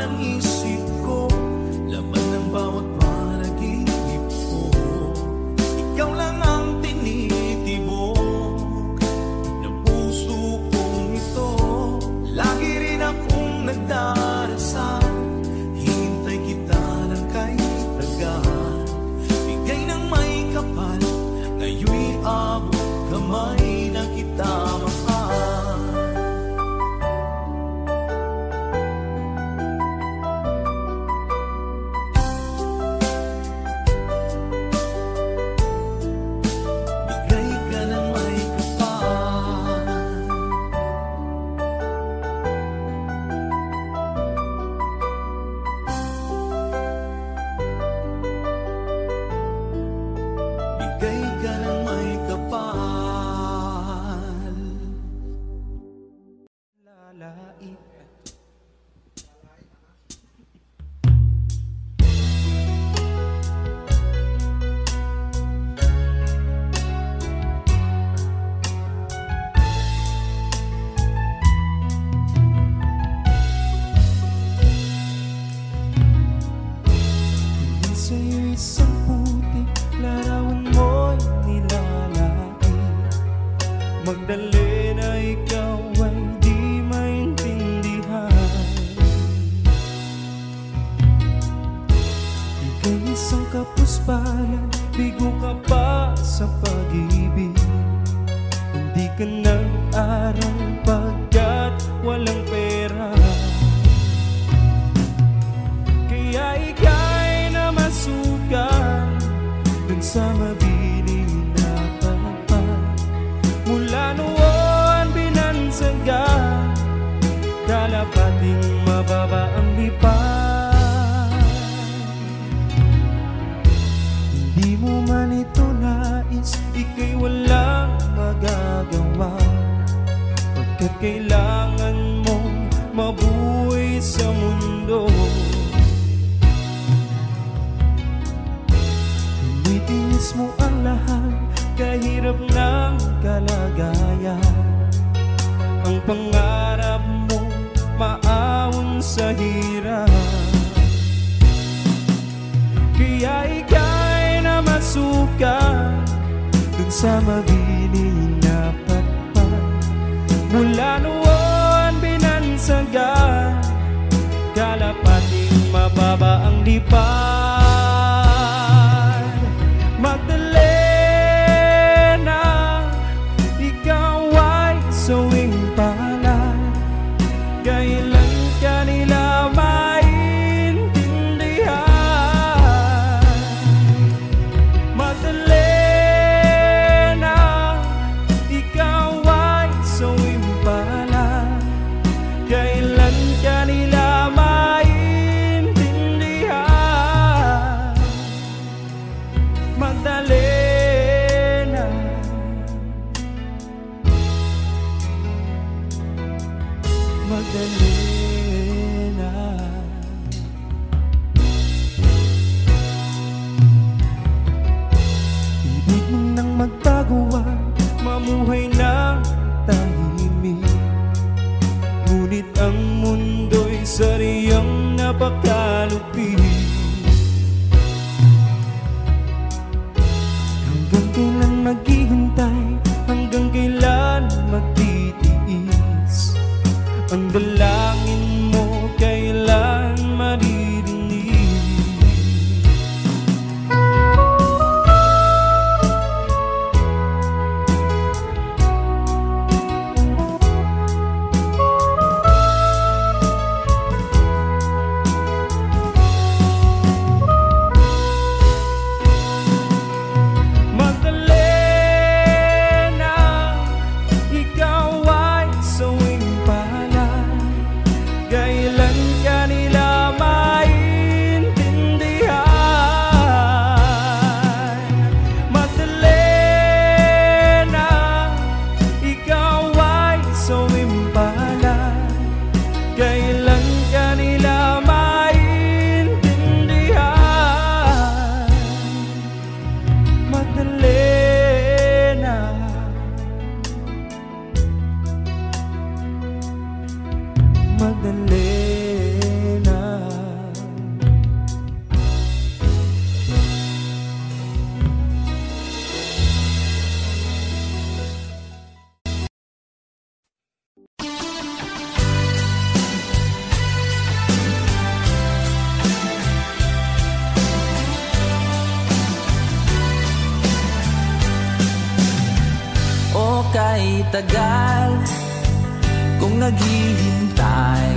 ng isip ko, laman ng bawat panaginip ko. Ikaw lang ang tinitibok ng puso kong ito. Lagi rin akong nagdarasal, hintay kita ng kay tagal. Bigay ng may kapal, ngayon'y abot kamay na kita mahal. Bigay ka ng may kapal. Bigay ka ng may kapal. Lalait. Tingin sa'yo isang putik, larawan mo'y nilalait. Magdali na ikaw ay di maintindihan. Ika'y isang kapuspalan, bigo ka pa sa pag-ibig. Hindi ka nag-aral pagkat walang pera. Kaya ika'y namasukan dun sa mabiling na palakpak. Mula noon binansaga, kalapating mababa ang lipan. Hindi mo man ito nais, ika'y walang magagawa, pagkat kailangan mong mabuhay sa mundo. Tinitiis mo ang lahat, kahirap ng kalagayan. Ang pangarap mo maahon sa hirap. Kaya ika'y namasukan dun sa mabiling na patpat. Mula noon binansagan, kalapating mababa ang lipad. Magdalena, ikaw ay sawing palad. Kailan ka nila maintindihan? Magdalena, ikaw ay sawing palad. Kailan ka nila maintindihan? Magdalena, Magdalena. Ibig mo nang magtaguan, mamuhay ng tahimik. Ngunit ang mundo'y sariyang napakalupit. Hanggang kailan maghihintay, hanggang kailan magtitiis? Ang dalangin mo kailan maririnig? ay tagal kung naghihintay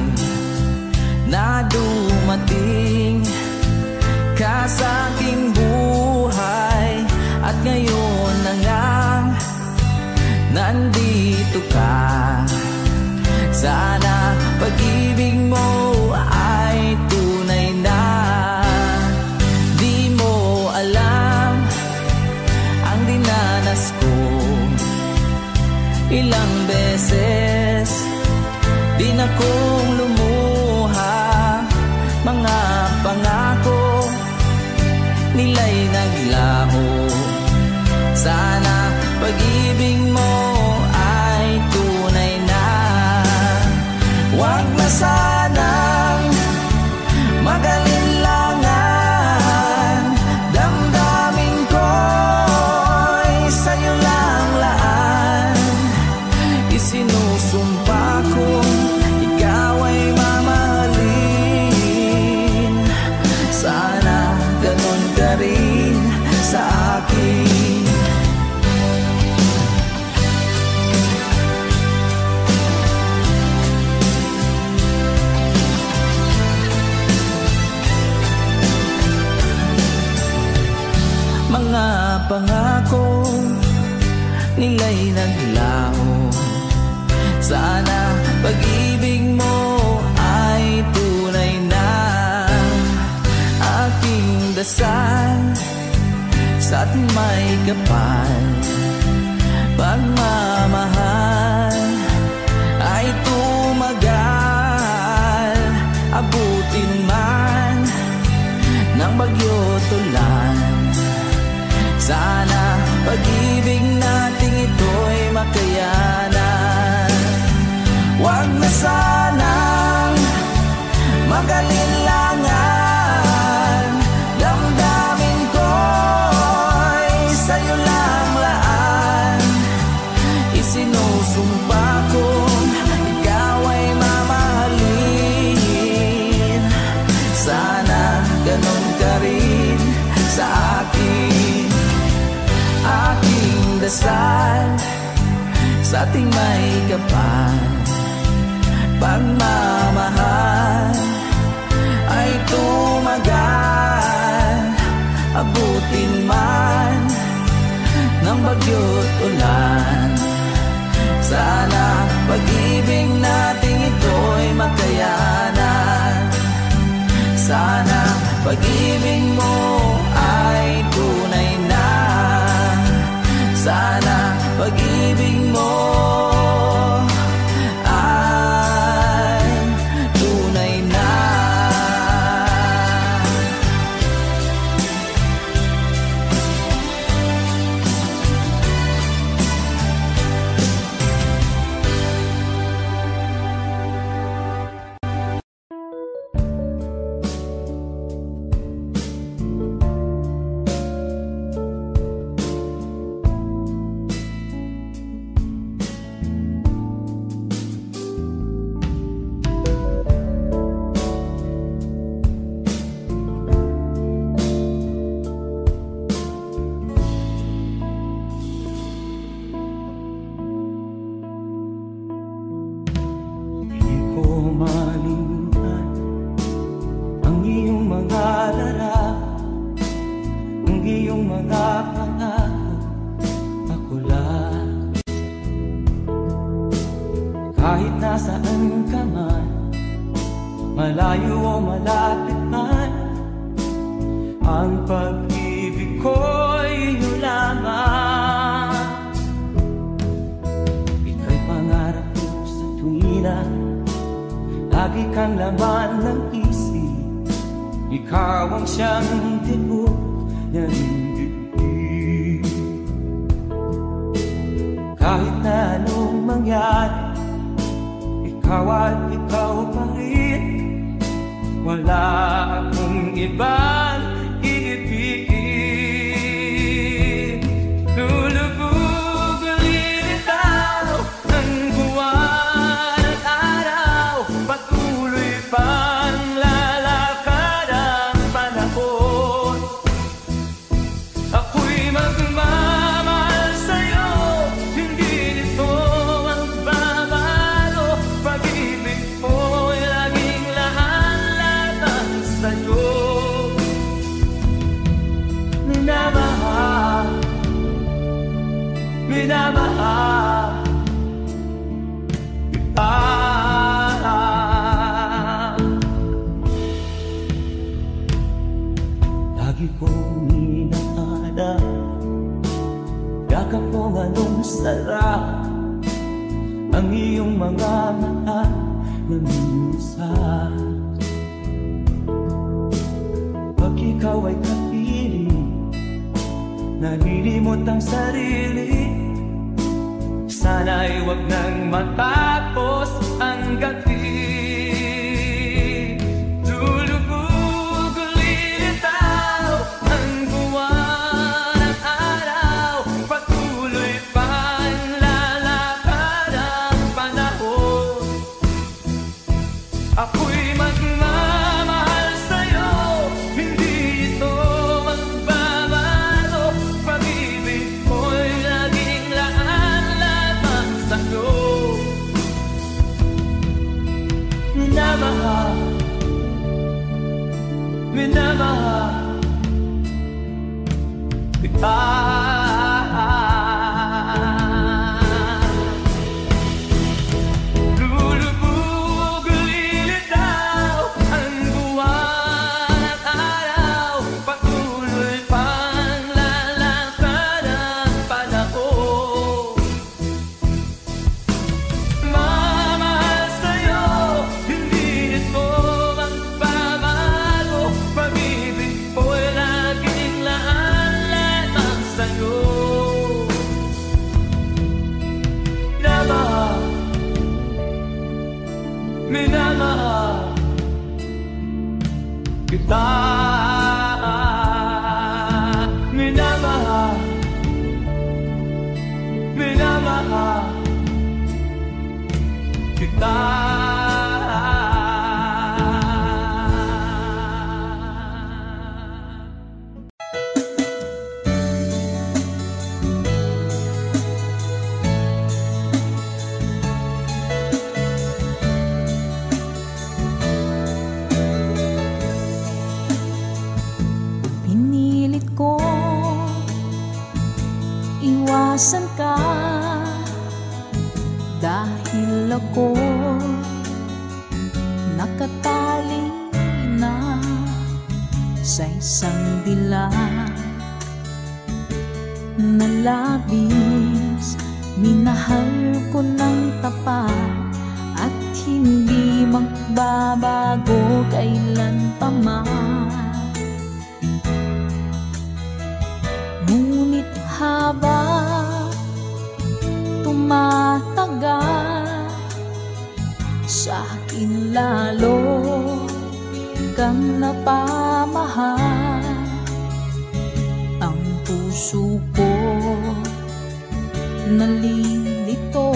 na dumating ka sa aking buhay. At ngayon na ngang nandito ka, sana pag-ibig mo ay tunay na. Di mo alam ang dinanas ko, ilang beses din akong lumuha. Mga pangako nila'y naglaho, sana pag-ibig mo ay tunay na. Huwag na sanang mag-alinlangan, damdamin ko'y sa'yo lang laan. Isinusumpa kong ikaw ay mamahalin, sana ganon ka rin sa akin. Mga pangako nila'y naglaho, sana pag-ibig mo ay tunay na. Aking dasal sa ating may kapal, pagmamahal ay tumagal. Abutin man ng bagyo't ulan, sana pag-ibig nating ito'y makayanan. Huwag na sanang mag-alinlangan, damdamin ko'y sa'yo lang laan. Isinusumpa kong ikaw ay mamahalin, sana ganon ka rin sa akin. Aking dasal sa ating may kapal, pagmamahal ay tumagal. Abutin man ng bagyo't ulan, sana pag-ibig nating ito'y makayanan. Sana pag-ibig mo ay tunay na, sana pag-ibig mo ay tunay na. Kahit nasaan ka man, malayo o malapit man, ang pag-ibig ko'y iyo lamang. Ika'y pangarap ko sa tuwina, lagi kang laman ng isip. Ikaw ang siyang tibok ng dibdib. Kahit na anong mangyari, ikaw at ikaw pa rin. Wala akong ibang iibigin. Lulubog ulit ikaw ng buwan at araw, patuloy pang lalakad ang panahon. Ako'y magmamahal sa'yo, hindi nito sarap ang iyong mga mata nag-iusap. Pag ikaw ay kapiling, nalilimot ang sarili. Sana'y wag nang matapos ang gabi. Tulubog ulilitaw ang buwan at araw. Patuloy pang lalakad ang panahon. Ako'y magmamahal sa'yo, hindi ito magbabago. Pag-ibig ko'y laging laan lamang sa'yo. Minamahal, minamahal kita. Lulubog ulilitaw ang buwan at araw. Patuloy pang lalakad ang panahon. Mamahal sa'yo, hindi ito magbabago. Pag-ibig ko'y laging laan lamang sa'yo. Minamahal, minamahal kita. Minamahal, minamahal kita. Pinilit ko iwasan ka dahil ako nakatali na sa isang dilag na labis. Minahal ko ng tapat at hindi magbabago kailan pa man. Ngunit habang tumatagal, sa akin lalo kang napamahal. Ang puso ko nalilito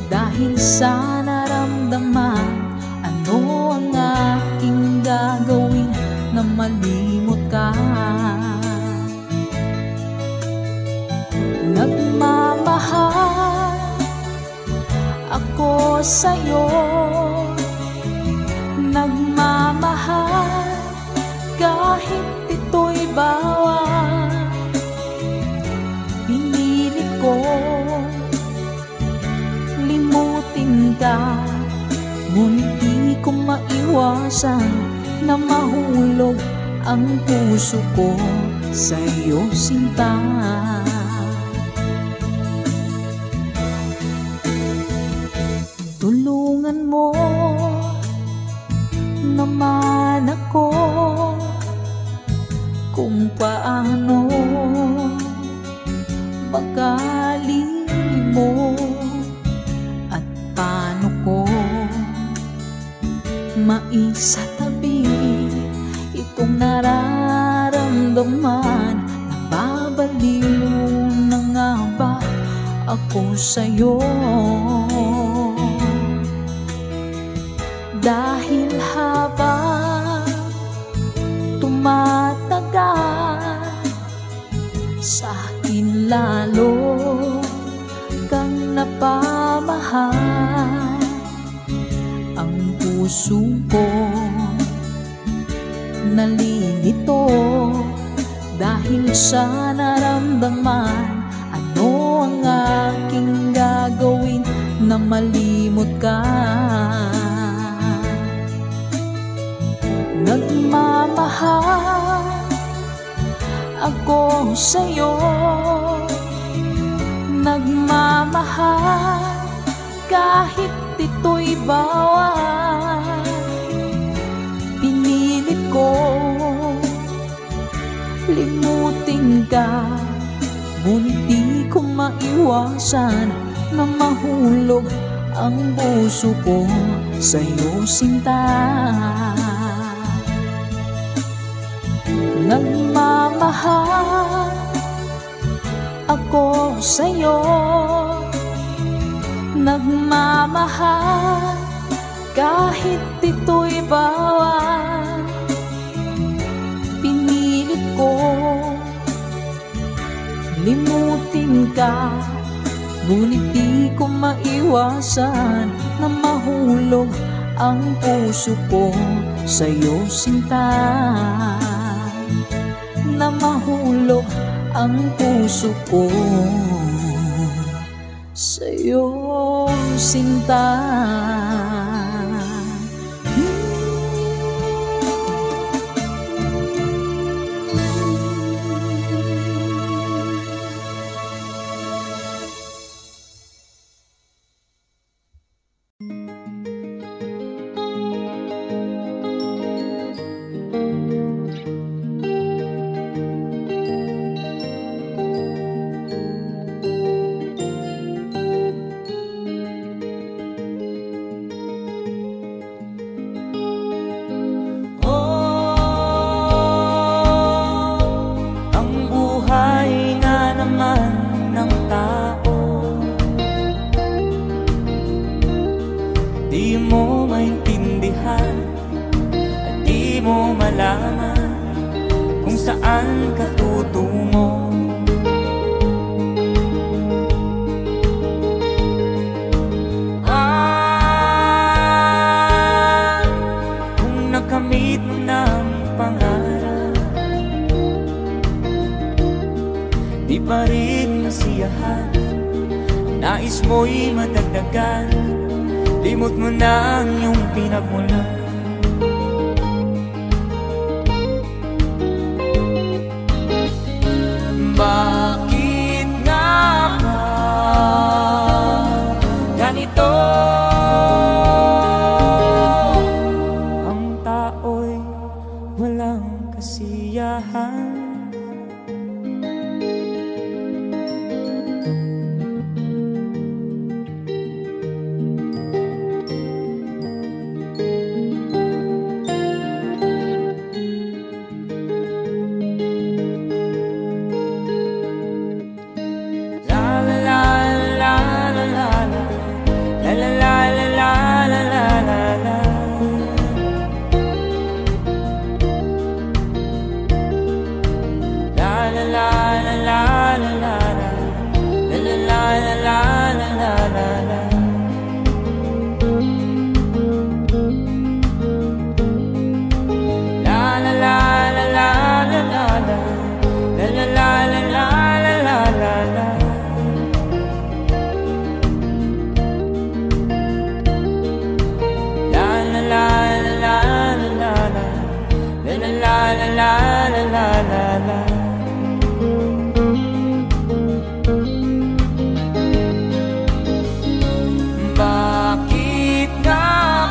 dahil sa naramdaman. Ano ang aking gagawin na malimot ka? Nagmamahal ako sa'yo, nagmamahal kahit ito'y bawal. Pinilit ko limutin ka, ngunit di ko maiwasan na mahulog ang puso ko sa'yo, sinta. Tulungan mo naman ako kung paano makalimot at paano ko maisatabi itong nararamdaman. Nababaliw na nga ba ako sa'yo? Dahil habang tumatagal, sa akin lalo kang napamahal. Ang puso ko nalilito dahil sa naramdaman. Ano ang aking gagawin na malimot ka? Nagmamahal ako sa'yo, nagmamahal kahit ito'y bawal. Pinilit ko limutin ka, ngunit di ko maiwasan na mahulog ang puso ko sa'yo, sinta. Nagmamahal ako sa'yo, nagmamahal kahit ito'y bawal. Pinilit ko limutin ka, ngunit di ko maiwasan na mahulog ang puso ko sa'yo, sinta. Na mahulog ang puso ko sa'yo, sinta. Di mo maintindihan at di mo malaman kung saan ka tutungo. Kung nakamit mo ng pangarap, di pa rin masiyahan, nais mo'y madagdagan, limot mo na ang iyong pinagmulan. Bakit nga ba ganito? Ang tao'y walang kasiyahan. Bakit nga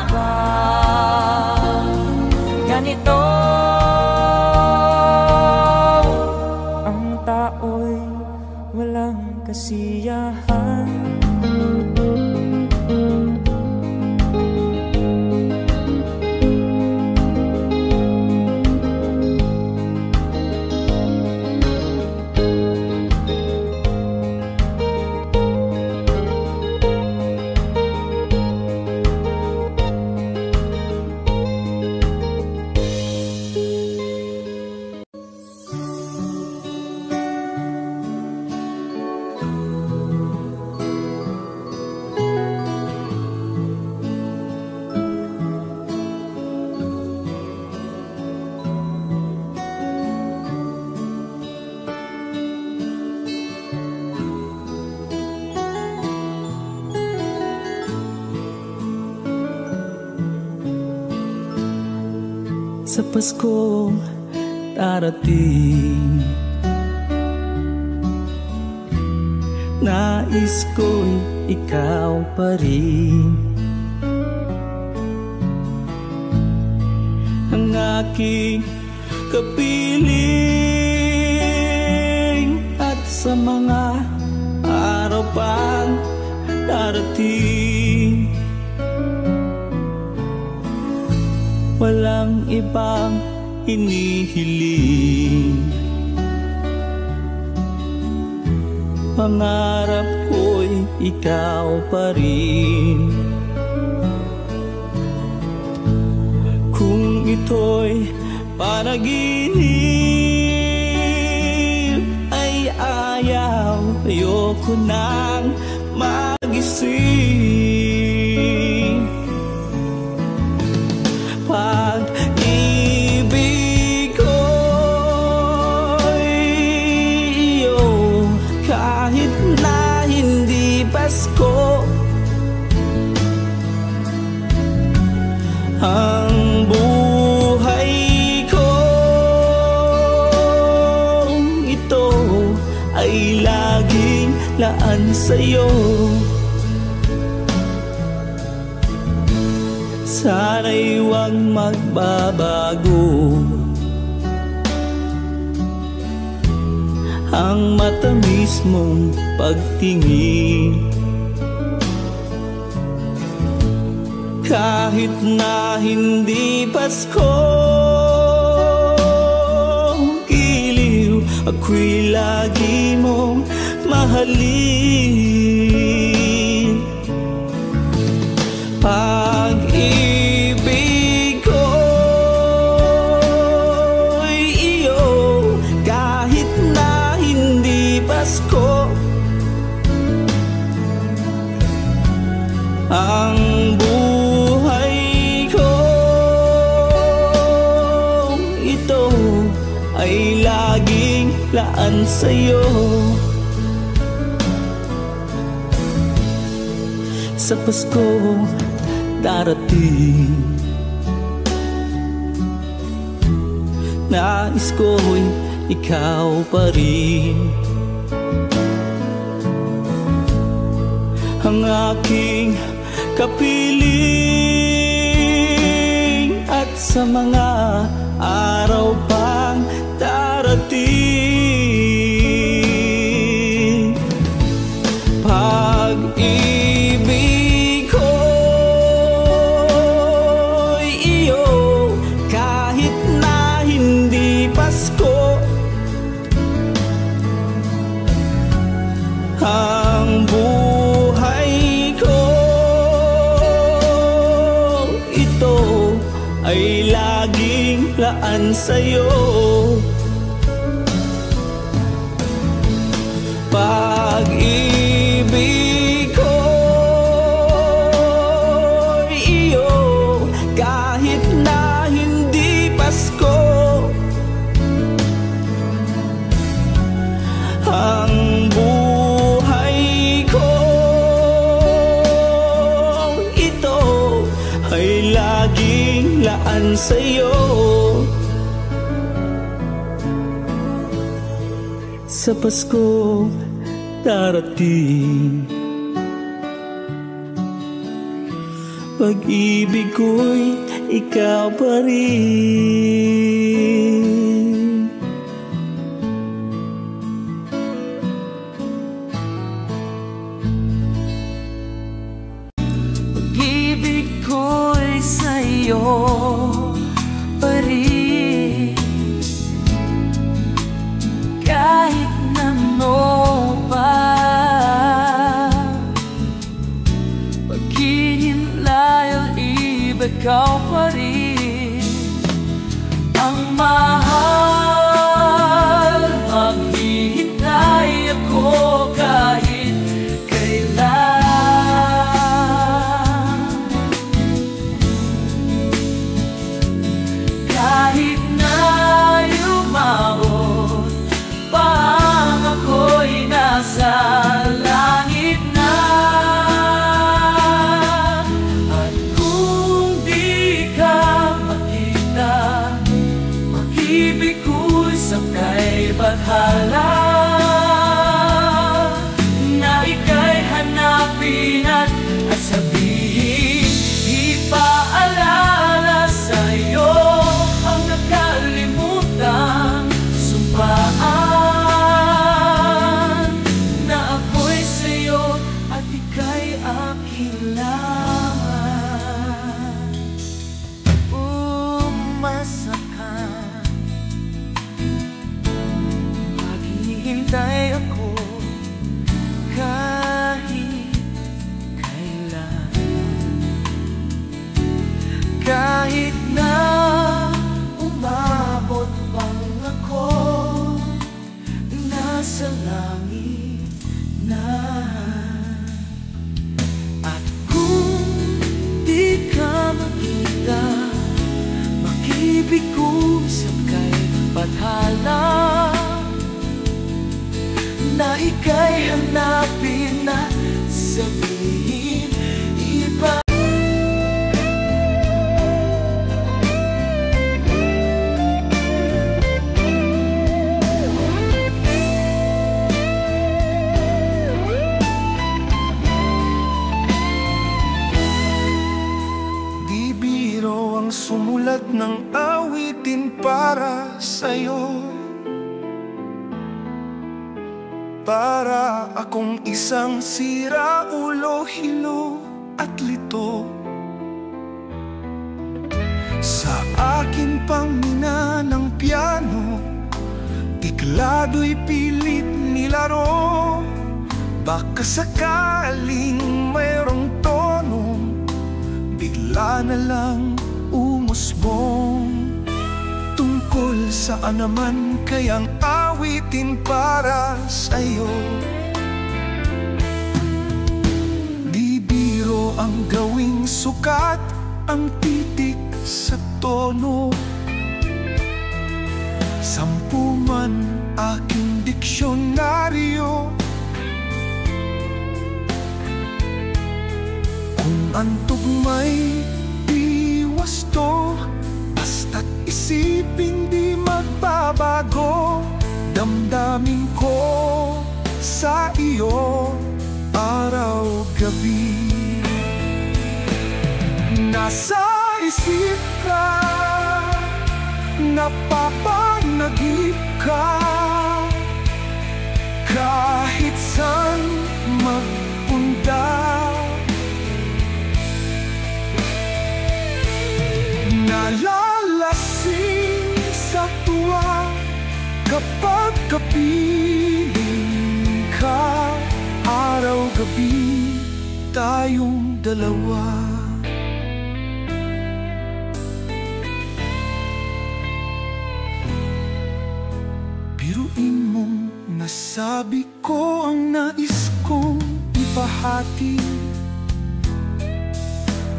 ba ganito? Ang tao'y walang kasiyahan. Sa Pasko darating, Nais ko'y ikaw pa rin, ang aking kapiling. At sa mga araw pang darating, walang ibang hinihiling. Pangarap ko'y ikaw pa rin. Kung ito'y panaginip ay ayaw, ayoko nang magising. Pag-ibig ko'y iyo, kahit na hindi Pasko. Ang buhay ko ito ay laging laan sa'yo. Sana'y huwag magbabago ang matamis mong pagtingin. Kahit na hindi Pasko, giliw, ako'y lagi mong mahalin. Pag-ibig ko'y iyo, kahit na hindi Pasko. Ang buhay ko ito ay laging laan sa'yo. Sa Pasko darating, nais ko'y ikaw pa rin, ang aking kapiling. At sa mga araw pang darating, pag-ibig ko'y iyo, kahit na hindi Pasko. Ang buhay ko ito ay laging laan sa'yo. Pag-ibig ko'y iyo, kahit na hindi Pasko. Ang buhay ko ito ay laging laan sa'yo. Sa Pasko darating, pag-ibig ko'y ikaw pa rin. Pag-ibig ko'y sa'yo pa rin, kahit na ano pa. Paghihinlayo, ikaw pa rin ang mahal. Maghihintay ako kahit kailan, kahit na lumabot pa ako'y nasa langit na. At kung di ka makita, mag-ibig ko'y sakay bathala na pag-ibig ko sakay bathala, na ika'y hanapin at sabihin iba. Di biro ang sumulat ng awitin para sa'yo, para akong isang siraulo, hilo at lito. Sa akin pang mina ng piano, tiklado'y pilit nilaro. Baka sakaling mayroong tonong bigla na lang umusbong. Tungkol saan naman kayang awitin para sa'yo? Di biro ang gawing sukat ang titik sa tono. 10 man aking diksyonaryo. Kung ang tugma'y di wasto, basta't isipin di magbabago. Damdamin ko sa iyo araw-gabi. Nasa isip ka, napapanagip ka, kahit saan magpunta. Nalalasing sa tuwa kapag kapiling ka. Araw-gabi tayong dalawa. Biruin mong nasabi ko ang nais kong ipahati.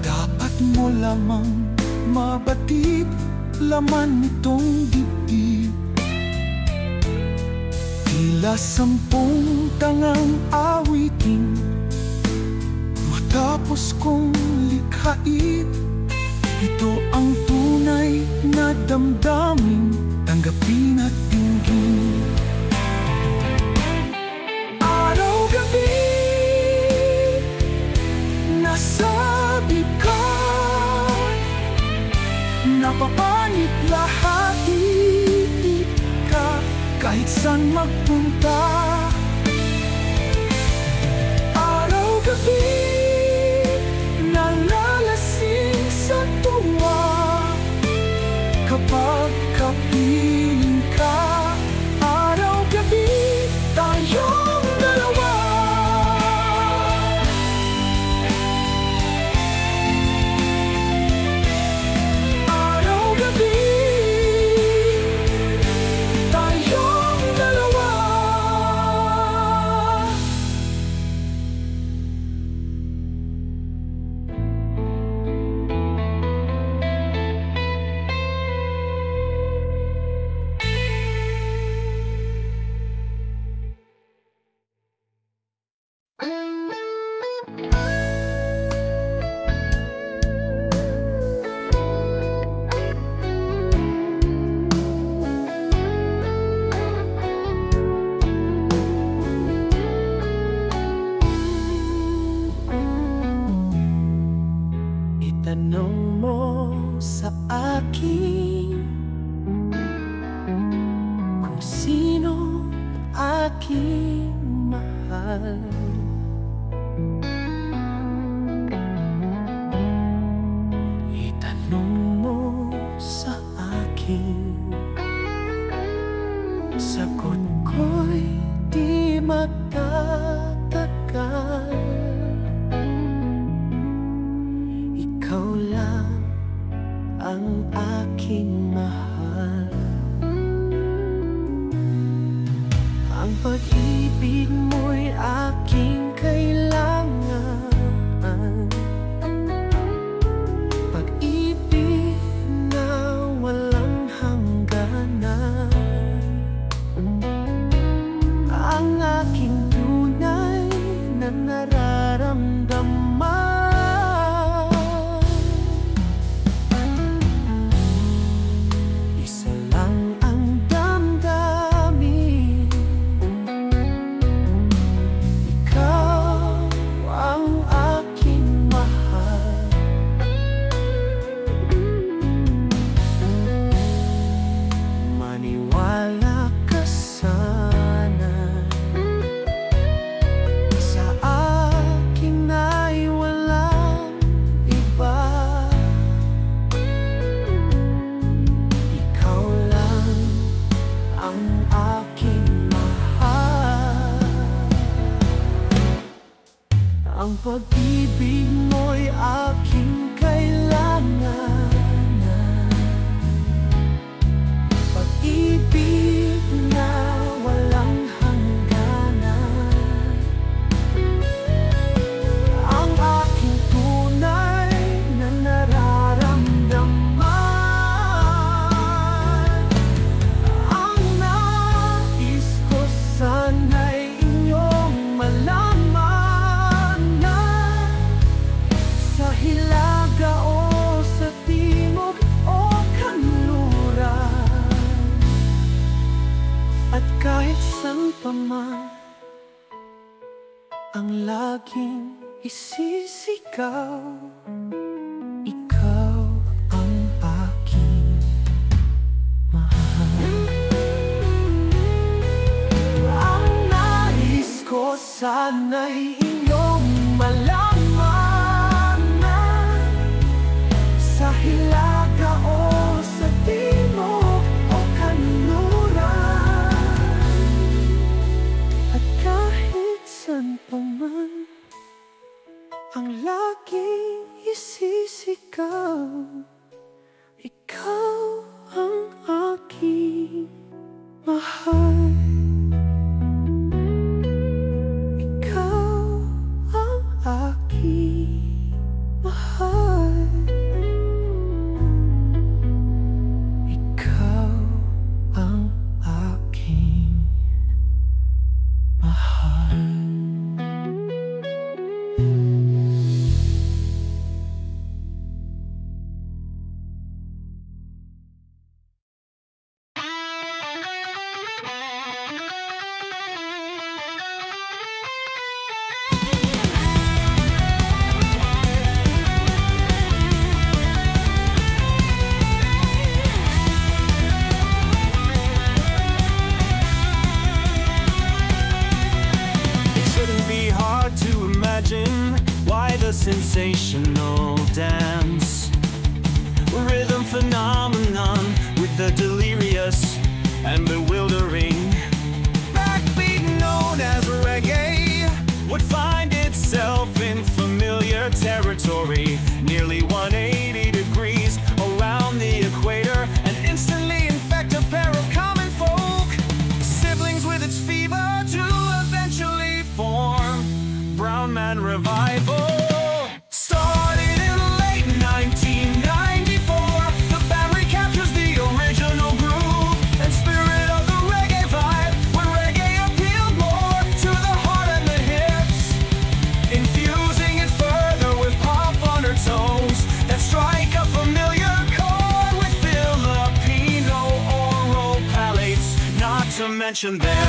Dapat mo lamang mabatid laman nitong dibdib. Tila 10 tangang awitin matapos kong likhain. Ito ang tunay na damdamin, tanggapin at dinggin. Araw-gabi nasabi ka, napapanit lahat ka, kahit saan magpunta. Araw-gabi nalalasing sa tuwa kapag kapiling ka. Araw-gabi tayong dalawa. Araw-gabi tayong dalawa. Itanong mo sa akin kung sino aking mahal. Itanong mo sa akin, sagot ko'y di magtatagal. Ikaw lang ang aking mahal. Ang pag-ibig mo'y aking kailangan. Pag-ibig na walang pag-ibig mo'y aking kailangan. Pag-ibig na walang hangganan, ang aking tunay na nararamdaman. Ang nais ko sana'y inyong malaman na sa hilaga o sa timog o kanluran, at kahit saan pa man, ang laging isisigaw, ikaw ang aking mahal. Ang nais ko sana'y inyong malaman na sa hilaga o sa timog o kanluran, at kahit saan pa man, ang laging isisigaw, ikaw ang aking mahal. Ikaw ang aking mahal. Ikaw ang aking mahal. It shouldn't be hard to imagine why the sensational dance, rhythm phenomenon with the delirious and bewildering backbeat known as reggae would find itself in familiar territory, nearly 180 degrees around the equator, and instantly infect a pair of common folk, siblings with its fever to eventually form Brown Man Revival. Started in late 1994, the band recaptures the original groove and spirit of the reggae vibe, when reggae appealed more to the heart and the hips, infusing it further with pop undertones that strike a familiar chord with Filipino oral palates, not to mention their there.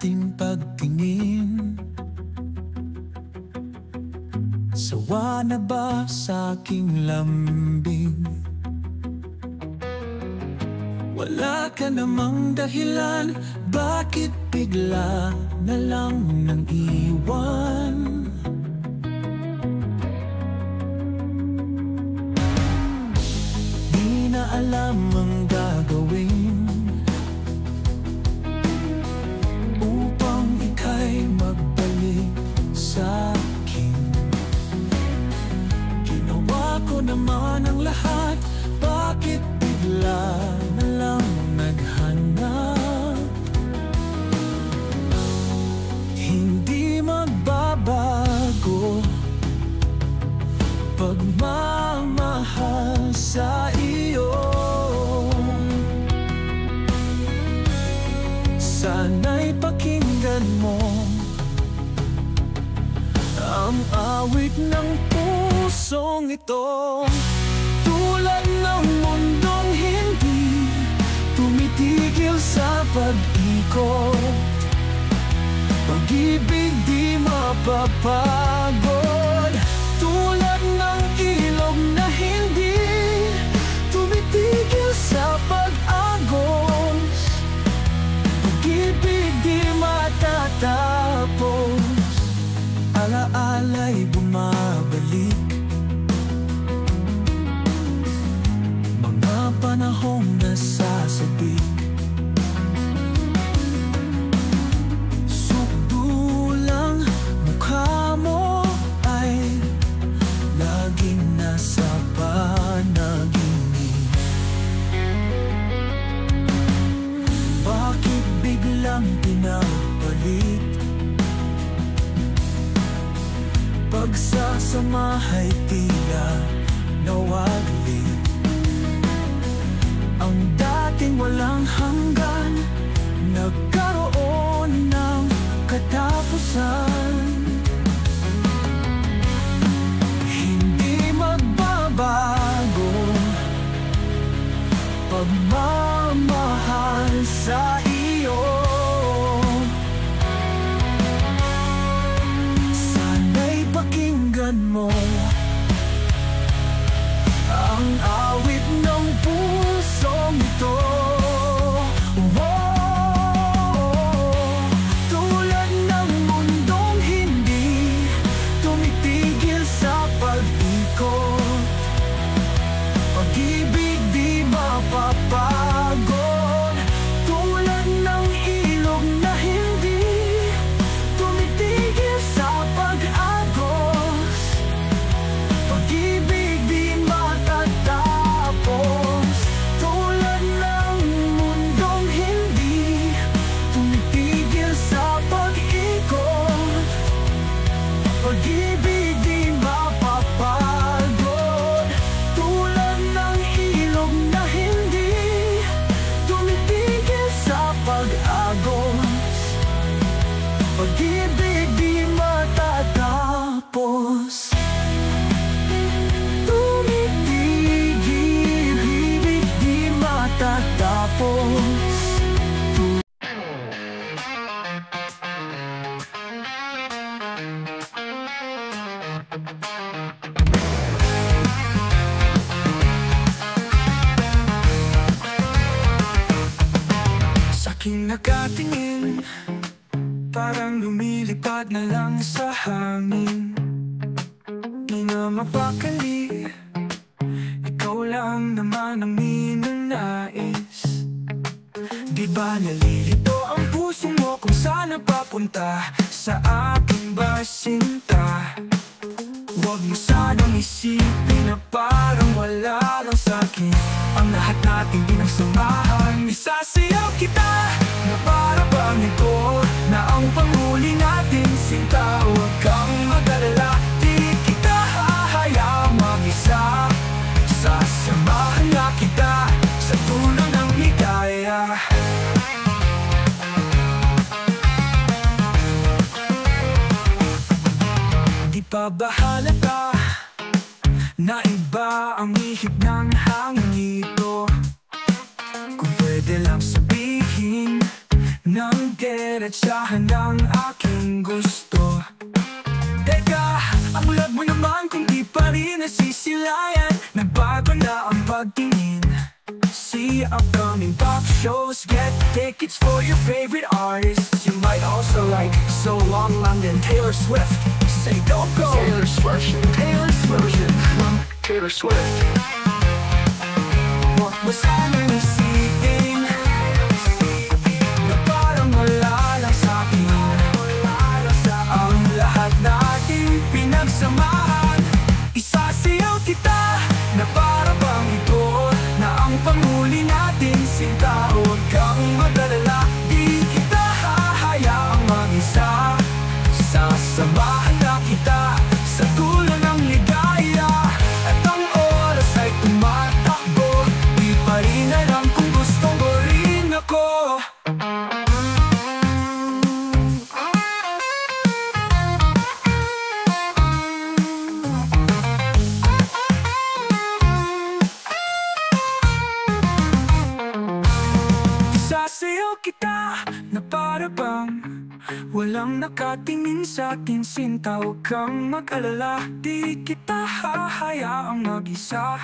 ating pagtingin. Sawa na ba sa aking lambing? Wala ka namang dahilan, bakit bigla na lang nang iwan? Di na alam ang gagawin upang ika'y magbalik sa akin. Ginawa ko naman ang lahat, bakit bigla na lang naghanap? Hindi magbabago pagmamahal sa iyo. Sana'y pakinggan mo ang awit ng pusong ito. Tulad ng mundong hindi tumitigil sa pag-ikot, pag-ibig di mapapagod. Tulad ng ilog na hindi tumitigil sa pag-agos, pag-ibig di matatapos. Alaala'y bumabalik, mga panahong nasasabik. Sukdulang mukha mo ay laging nasa panaginip. Bakit biglang pinabalik? Pagsasamahay tila nawaglit. Ang dating walang hanggan nagkaroon ng katapusan. Hindi magbabago pagmamahal sa iyo. Sana'y pakinggan mo ang awit ng pusong ito. Tulad ng mundong hindi tumitigil sa pag-ikot, pag-ibig di mapapagod. Tulad ng ilog na hindi tumitigil sa pag-agos, pag-ibig di matatapos. Tulad ng mundong hindi tumitigil sa pag-ikot, pag-ibig di mapapagod. Tulad ng ilog na hindi tumitigil sa pag-agos, pag-ibig di matatapos. Tumitigil, ibig di matatapos. Sa'king nakatingin, parang lumilipad na lang sa hangin. Di na mapakali, ikaw lang naman ang ninanais. Di ba nalilito ang puso mo kung saan napapunta? Sa akin ba sinta? Huwag mo sanang isipin na parang wala lang sa'kin. Ang lahat nating pinagsamahan, isasayaw kita na para bang ito na ang panghuli natin. Sinta, huwag kang mag-alala, di kita hahayaang mag-isa. Sasamahan na kita sa dulo ng ligaya. Di pa ba halata na iba ang ihip ng hangin ito? Kung pwede lang sabihin ng diretsahan ng aking gusto. Teka, ang bulag mo naman kung di pa rin nasisilayan. Nagbago na ang pagtingin. See upcoming pop shows, get tickets for your favorite artists. You might also like So Long London, Taylor Swift. Say don't go, Taylor Swift, Taylor Swift. What was I isipin na parang wala lang sa'kin? Ang lahat natin pinagsamahan, isasayaw kita na para bang ito na ang panghuli natin. Sinta, huwag kang mag-alala, di kita hahayaang mag-isa. Sasamahan na kita sa dulo ng ligaya. At ang oras ay tumatakbo, di pa rin alam kung gusto mo rin ako. Sasayaw kita na para bang walang nakatingin sa'kin. Sinta, huwag kang mag-alala, di kita hahayaang mag-isa.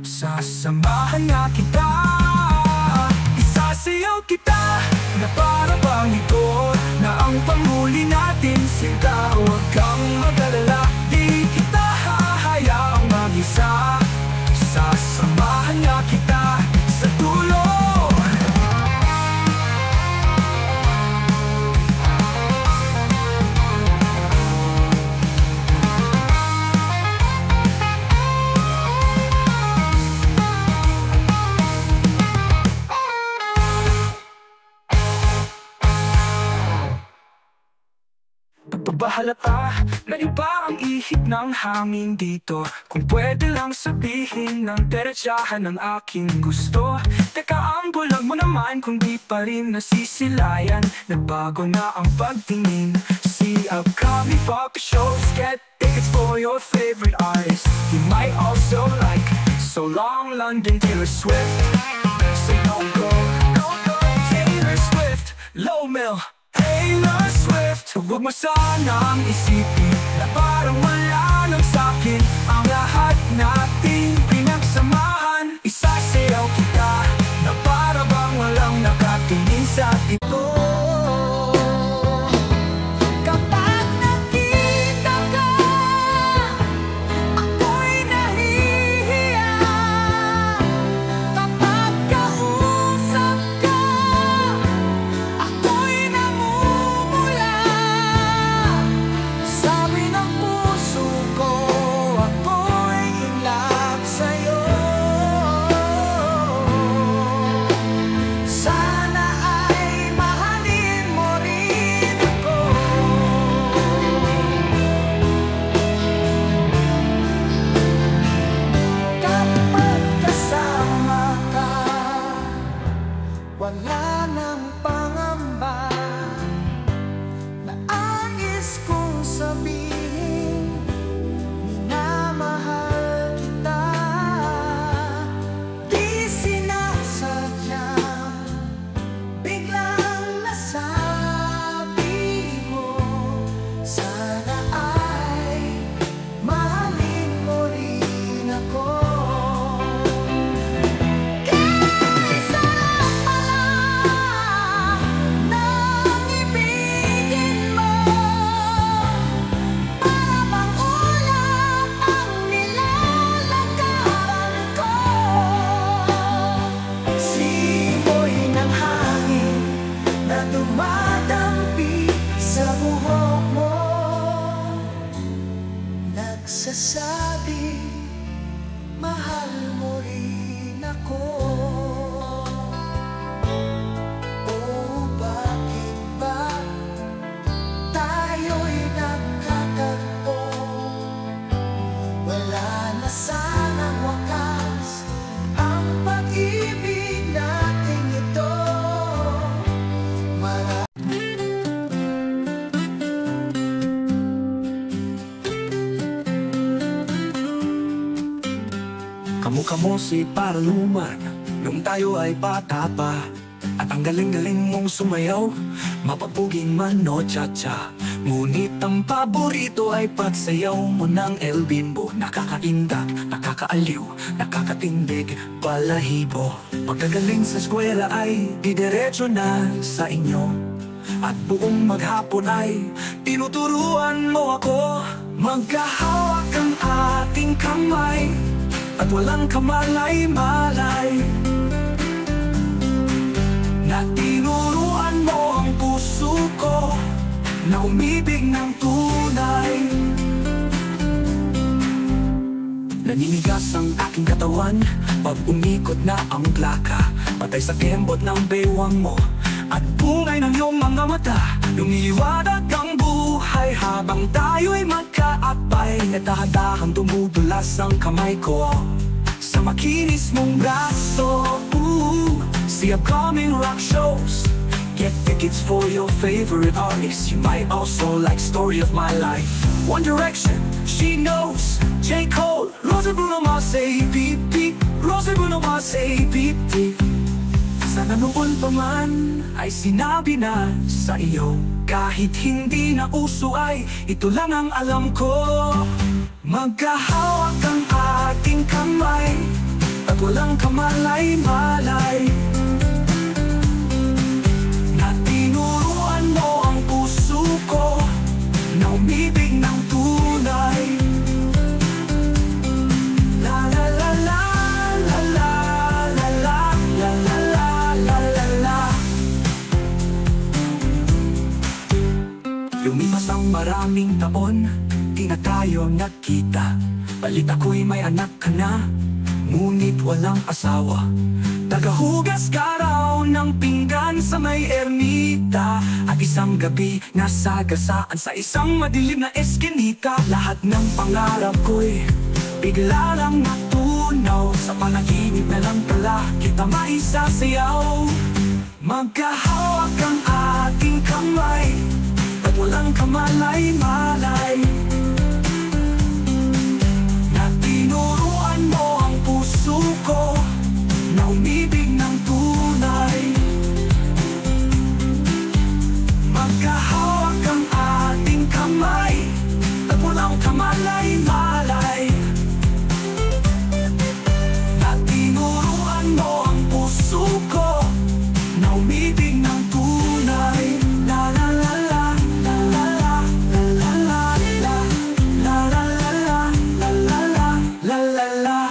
Sasamahan nga kita. Isasayaw kita na para bang ito na ang panghuli natin. Sinta, huwag kang mag-alala, di kita hahayaang mag-isa. Sasamahan nga kita sa dulo. Pagbabalata na iba ang ihip ng hangin dito. Kung pwede lang sabihin ng diretsahan ng aking gusto. Teka, ang bulag mo naman kung di pa rin nasisilayan. Nagbago na ang pagtingin. See upcoming pop shows, get tickets for your favorite artists. You might also like So Long London, Taylor Swift. Say don't go, Taylor Swift. Low Mill, Taylor Swift. Huwag mo sanang isipin na parang wala lang sa'kin. Ang lahat natin pinagsamahan, isasayaw kita na para bang walang nakatingin sa ito. Kapag nakita ka, ako'y nahihiya. Kapag kausap ka, ako'y namumula. Sabi ng puso ko, ako'y in love sa'yo. Sana ay mahalin mo rin ako. Kapag kasama ka, wala nang pangamba. Nais kong sabihin, minamahal kita. Di sinasadya, biglang nasabi mo. Sana ay mahalin mo rin ako. Kaysa pala nang ibigin mo, para bang ulam ang nilalagaran ko. Simoy ng hangin na dumadampi sa buhok mo, nagsasabi, mahal mo rin ako. Oh, bakit ba tayo'y nagkatagpo? Wala na sanang wakas ang pag-ibig nating ito. Kamukha mo si Paraluman nung tayo ay bata pa. At ang galing-galing mong sumayaw, mapapuging man o cha-cha. Ngunit ang paborito ay pagsayaw mo ng El Bimbo. Nakakaindak, nakakaaliw, nakakatindig, balahibo. Pagkagaling sa eskwela ay didiretso na sa inyo. At buong maghapon ay tinuturuan mo ako. Magkahawak ang ating kamay at walang kamalay-malay. Na tinuruan mo ang puso ko na umibig ng tunay. Naninigas ang aking katawan pag umikot na ang plaka. Patay sa kembot ng baywang mo at bungay ng iyong mga mata. Lumiwanag ang buhay habang tayo'y magkaapay. Dahan-dahang dumudulas ang kamay ko sa makinis mong braso. See upcoming rock shows, get tickets for your favorite artists. You might also like Story of My Life, One Direction, She Knows, J. Cole, Rosa Bruno Mars, beep beep, Rosa Bruno Mars, beep beep. Sana noon pa man ay sinabi na sa iyo, kahit hindi na uso ay ito lang ang alam ko. Magkahawak ang ating kamay at walang kamalay-malay. Na tinuruan mo ang puso ko na umibig ng tunay. La la la la la la la la la la la la la. Lumipas ang maraming taon, di na tayo nagkita. Balit ako'y may anak ka na, ngunit walang asawa. Tagahugas ka raw ng pinggan sa may ermita. At isang gabi nasagasaan sa isang madilim na eskinita. Lahat ng pangarap ko'y bigla lang natunaw. Sa panaginip na lang pala kita maisasayaw. Magkahawak ang ating kamay at walang kamalay-malay. Na tinuruan mo ang puso ko na umibig ng tunay. Magkahawak ang ating kamay at walang kamalay-malay. Na tinuruan mo ang puso ko na umibig ng tunay. La la la la la la la la la la la la la la la la la la.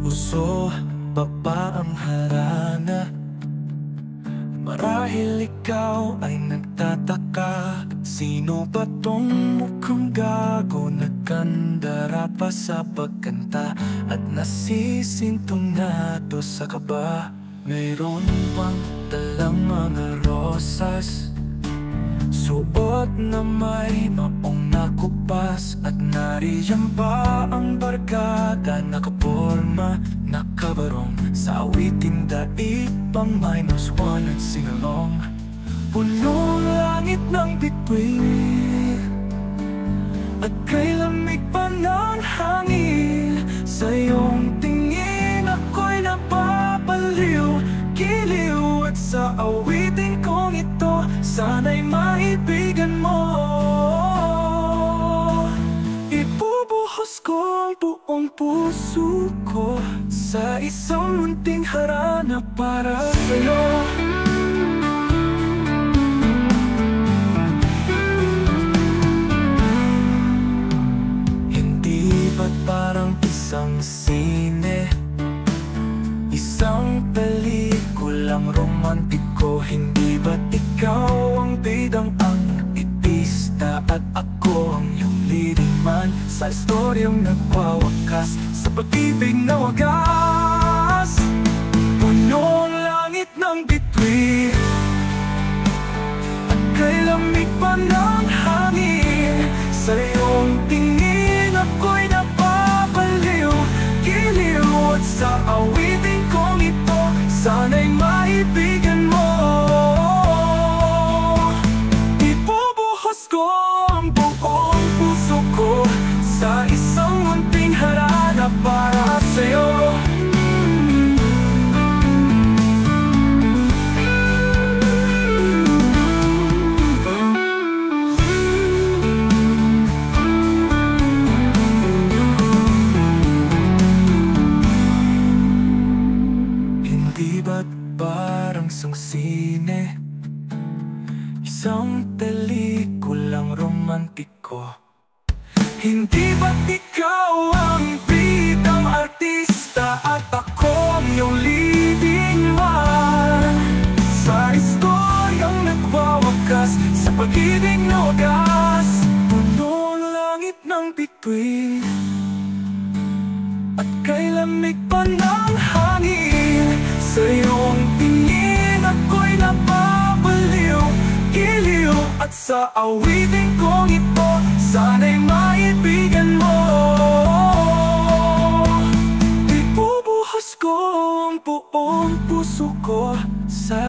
Uso, baba ang harana. Marahil ikaw ay nagtataka, sino ba tong mukhang gago? Nagkandara pa sa pagkanta at nasisintonado sa kaba. Mayroon pang dalang mga rosas, suot na may maong nakupas. At nariyan pa ang barkada, nakaporma, nakabarong sa awitin daig pang -1 at singalong. Punong langit ng bituin at kay lamig pa ng hangin. Sa iyong tingin ako'y napapaliw, giliw. At sa awitin kong ito, sana'y maibigan mo. Ibubuhos ko ang buong puso ko sa isang munting harana para sa'yo. Hindi ba't parang isang sine, isang pelikulang romantiko? Hindi ba't ikaw ang bidang ang itista at ako ang iyong leading man sa istoryang nagwawakas sa pag-ibig na wagas? Punong langit ng bituin at kay lamig pa ng hangin. Sa iyong tingin ako'y napapaliw, giliw. At sa awitin kong ito, sana'y maibigan Hindi ba't ikaw ang bidang artista at ako ang iyong leading man? Sa istoryang nagwawakas, sa pag-ibig na wagas, puno ang langit ng bituin at kay lamig pa ng hangin. Sa iyong tingin ako'y napapaliw, giliw, at sa awitin kong ito sana'y maibigan mo. Ibubuhos ko ang buong puso ko sa